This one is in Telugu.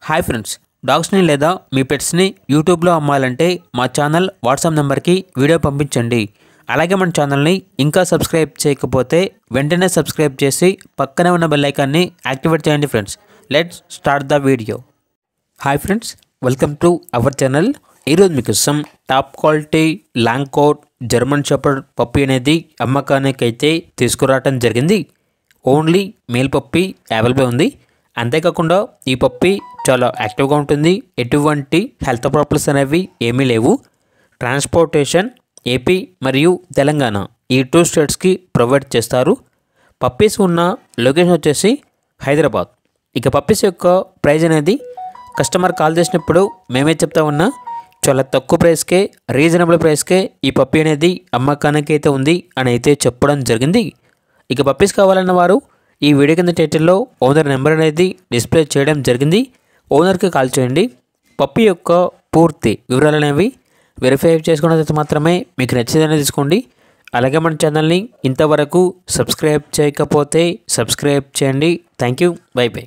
హాయ్ ఫ్రెండ్స్, డాగ్స్ని లేదా మీ పెట్స్ని యూట్యూబ్లో అమ్మాలంటే మా ఛానల్ వాట్సాప్ నెంబర్కి వీడియో పంపించండి. అలాగే మన ఛానల్ని ఇంకా సబ్స్క్రైబ్ చేయకపోతే వెంటనే సబ్స్క్రైబ్ చేసి పక్కనే ఉన్న బెల్ ఐకాన్ని యాక్టివేట్ చేయండి. Friends, let's start the video. Hi friends, welcome to our channel. ఈరోజు మీకోసం top quality long coat German shepherd puppy అనేది అమ్మకానికి అయితే తీసుకురావడం జరిగింది. ఓన్లీ మేల్ పప్పీ అవైలబుల్ ఉంది. అంతేకాకుండా ఈ పప్పీ చాలా యాక్టివ్గా ఉంటుంది. ఎటువంటి హెల్త్ ప్రాబ్లమ్స్ అనేవి ఏమీ లేవు. ట్రాన్స్పోర్టేషన్ ఏపీ మరియు తెలంగాణ ఈ 2 స్టేట్స్కి ప్రొవైడ్ చేస్తారు. పప్పీస్ ఉన్న లొకేషన్ వచ్చేసి హైదరాబాద్. ఇక పప్పీస్ యొక్క ప్రైస్ అనేది కస్టమర్ కాల్ చేసినప్పుడు మేమే చెప్తా ఉన్నా, చాలా తక్కువ ప్రైస్కే, రీజనబుల్ ప్రైస్కే ఈ పప్పీ అనేది అమ్మకానికి అయితే ఉంది అని అయితే చెప్పడం జరిగింది. ఇక పప్పీస్ కావాలన్న వారు ఈ వీడియో కింద టైటిల్లో ఓనర్ నెంబర్ అనేది డిస్ప్లే చేయడం జరిగింది. ఓనర్కి కాల్ చేయండి. పప్పీ యొక్క పూర్తి వివరాలు అనేవి వెరిఫై చేసుకున్నది మాత్రమే మీకు నచ్చిందని తీసుకోండి. అలాగే మన ఛానల్ని ఇంతవరకు సబ్స్క్రైబ్ చేయకపోతే సబ్స్క్రైబ్ చేయండి. Thank you. By by.